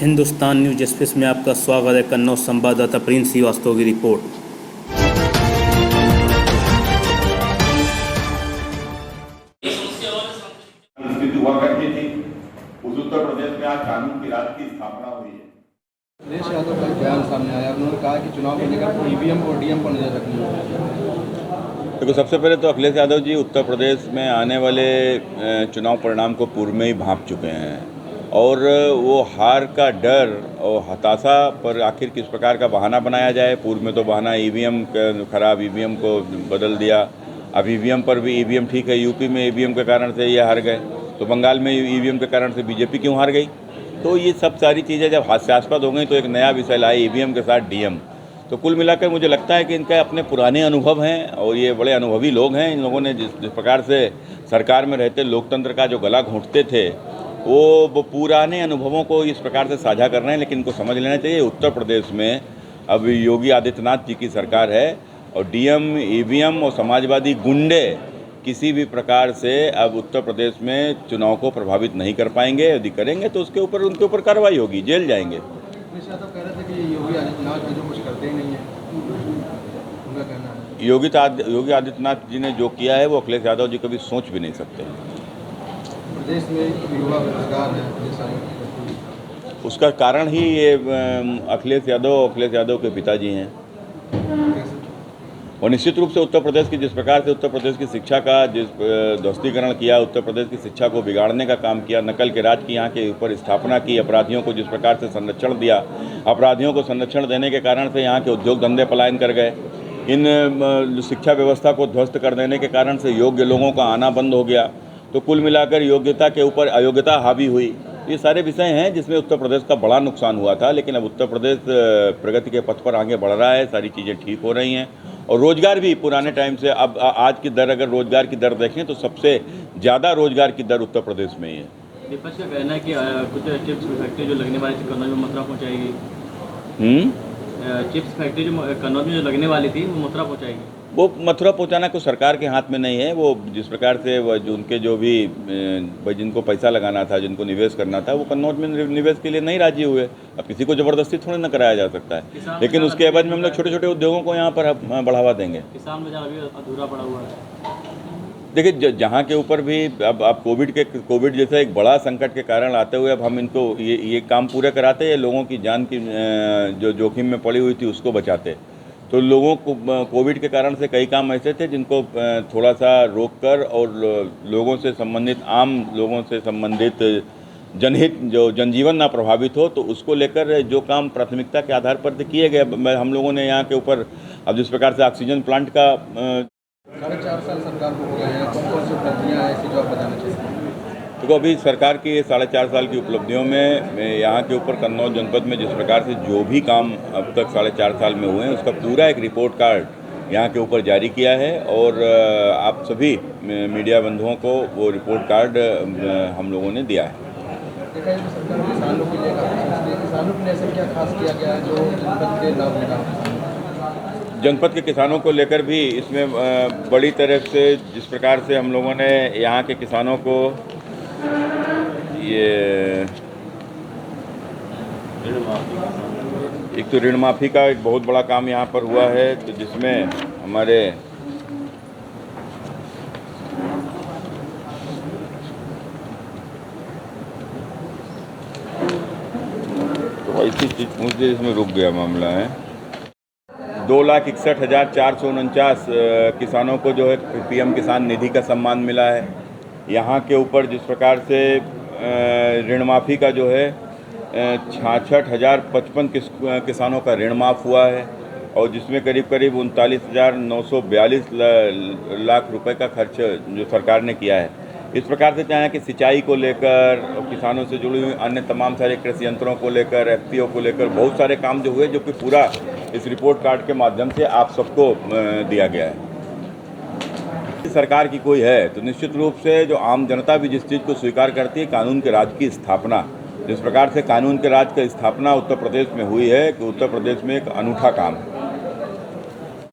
Hindustan news express में आपका स्वागत है। कन्नौज संवाददाता प्रिंस श्रीवास्तव की रिपोर्ट। स्थिति हुआ करती थी, उस उत्तर प्रदेश में आज कानून के राज की स्थापना हुई है। अखिलेश यादव का बयान सामने आया, उन्होंने कहा कि चुनाव को लेकर ईवीएम और डीएम पर नजर रखनी है। देखो, सबसे पहले तो अखिलेश यादव जी उत्तर प्रदेश में आने वाले चुनाव परिणाम को पूर्व में ही भांप चुके हैं और वो हार का डर और हताशा पर आखिर किस प्रकार का बहाना बनाया जाए। पूर्व में तो बहाना ईवीएम खराब, ईवीएम को बदल दिया। अब ईवीएम पर भी, ईवीएम ठीक है, यूपी में ईवीएम के कारण से ये हार गए, तो बंगाल में ईवीएम के कारण से बीजेपी क्यों हार गई। तो ये सब सारी चीज़ें जब हास्यास्पद हो गई तो एक नया विषय लाए ईवीएम के साथ डीएम। तो कुल मिलाकर मुझे लगता है कि इनका अपने पुराने अनुभव हैं और ये बड़े अनुभवी लोग हैं। इन लोगों ने जिस प्रकार से सरकार में रहते लोकतंत्र का जो गला घोंटते थे, वो पुराने अनुभवों को इस प्रकार से साझा कर रहे हैं। लेकिन इनको समझ लेना चाहिए, उत्तर प्रदेश में अब योगी आदित्यनाथ जी की सरकार है और डीएम, ईवीएम और समाजवादी गुंडे किसी भी प्रकार से अब उत्तर प्रदेश में चुनाव को प्रभावित नहीं कर पाएंगे। यदि करेंगे तो उनके ऊपर कार्रवाई होगी, जेल जाएंगे। अखिलेश यादव कह रहे थे कि योगी आदित्यनाथ जी जो कुछ करते ही नहीं है, उनका कहना है। योगी आदित्यनाथ जी ने जो किया है वो अखिलेश यादव जी कभी सोच भी नहीं सकते। प्रदेश में युवा बेरोजगार है, उसका कारण ही ये अखिलेश यादव के पिताजी हैं। और निश्चित रूप से उत्तर प्रदेश की जिस प्रकार से उत्तर प्रदेश की शिक्षा का जिस ध्वस्तीकरण किया, उत्तर प्रदेश की शिक्षा को बिगाड़ने का काम किया, नकल के राज की यहाँ के ऊपर स्थापना की, अपराधियों को जिस प्रकार से संरक्षण दिया, अपराधियों को संरक्षण देने के कारण से यहाँ के उद्योग धंधे पलायन कर गए, इन शिक्षा व्यवस्था को ध्वस्त कर देने के कारण से योग्य लोगों का आना बंद हो गया। तो कुल मिलाकर योग्यता के ऊपर अयोग्यता हावी हुई। ये सारे विषय हैं जिसमें उत्तर प्रदेश का बड़ा नुकसान हुआ था। लेकिन अब उत्तर प्रदेश प्रगति के पथ पर आगे बढ़ रहा है, सारी चीज़ें ठीक हो रही हैं और रोजगार भी पुराने टाइम से अब आज की दर, अगर रोजगार की दर देखें तो सबसे ज़्यादा रोजगार की दर उत्तर प्रदेश में ही है। विपक्ष का कहना है कि कुछ चिप्स फैक्ट्री जो लगने वाली थी कन्नौज में मथुरा पहुँचाएगी। चिप्स फैक्ट्री जो कन्नौज में जो लगने वाली थी वो मथुरा पहुँचाएगी। वो मथुरा पहुंचाना कोई सरकार के हाथ में नहीं है। वो जिस प्रकार से जो उनके जो भी जिनको पैसा लगाना था, जिनको निवेश करना था, वो कन्नौज में निवेश के लिए नहीं राजी हुए। अब किसी को ज़बरदस्ती थोड़ी ना कराया जा सकता है, लेकिन उसके एवज में हम लोग छोटे छोटे उद्योगों को यहाँ पर बढ़ावा देंगे। किसान बाजार अभी अधूरा पड़ा हुआ है। देखिए, जहाँ के ऊपर भी अब कोविड जैसा एक बड़ा संकट के कारण आते हुए अब हम इनको ये काम पूरे कराते हैं, लोगों की जान की जो जोखिम में पड़ी हुई थी उसको बचाते। तो लोगों को कोविड के कारण से कई काम ऐसे थे जिनको थोड़ा सा रोककर और लोगों से संबंधित, आम लोगों से संबंधित जनहित जो जनजीवन ना प्रभावित हो, तो उसको लेकर जो काम प्राथमिकता के आधार पर किए गए। हम लोगों ने यहाँ के ऊपर अब जिस प्रकार से ऑक्सीजन प्लांट का 4.5 साल सरकार को हो गए हैं, कौन कौन सी उपलब्धियाँ हैं, ऐसी जो आप बताना चाहिए। देखो, अभी सरकार की 4.5 साल की उपलब्धियों में यहाँ के ऊपर कन्नौज जनपद में जिस प्रकार से जो भी काम अब तक 4.5 साल में हुए हैं उसका पूरा एक रिपोर्ट कार्ड यहाँ के ऊपर जारी किया है और आप सभी मीडिया बंधुओं को वो रिपोर्ट कार्ड हम लोगों ने दिया है। देखा है कि सरकार किसानों के लिए काफ़ी सोचती है, किसानों के लिए ऐसा क्या खास किया गया है जो जनपद के लाभ मिला। जनपद के किसानों को लेकर भी इसमें बड़ी तरह से जिस प्रकार से हम लोगों ने यहाँ के किसानों को ये एक तो ऋण माफ़ी का एक बहुत बड़ा काम यहाँ पर हुआ है, तो जिसमें हमारे तो ऐसी चीज़ पूछ दी जिसमें रुक गया मामला है। 2,61,449 किसानों को जो है पीएम किसान निधि का सम्मान मिला है। यहाँ के ऊपर जिस प्रकार से ऋण माफ़ी का जो है 66,055 किसानों का ऋण माफ़ हुआ है और जिसमें करीब 39,942 लाख रुपए का खर्च जो सरकार ने किया है। इस प्रकार से चाहे कि सिंचाई को लेकर और किसानों से जुड़ी हुई अन्य तमाम सारे कृषि यंत्रों को लेकर, एफपीओ को लेकर बहुत सारे काम जो हुए, जो कि पूरा इस रिपोर्ट कार्ड के माध्यम से आप सबको दिया गया है। सरकार की कोई है तो निश्चित रूप से जो आम जनता भी जिस चीज़ को स्वीकार करती है, कानून के राज की स्थापना, जिस प्रकार से कानून के राज की स्थापना उत्तर प्रदेश में हुई है कि उत्तर प्रदेश में एक अनूठा काम है।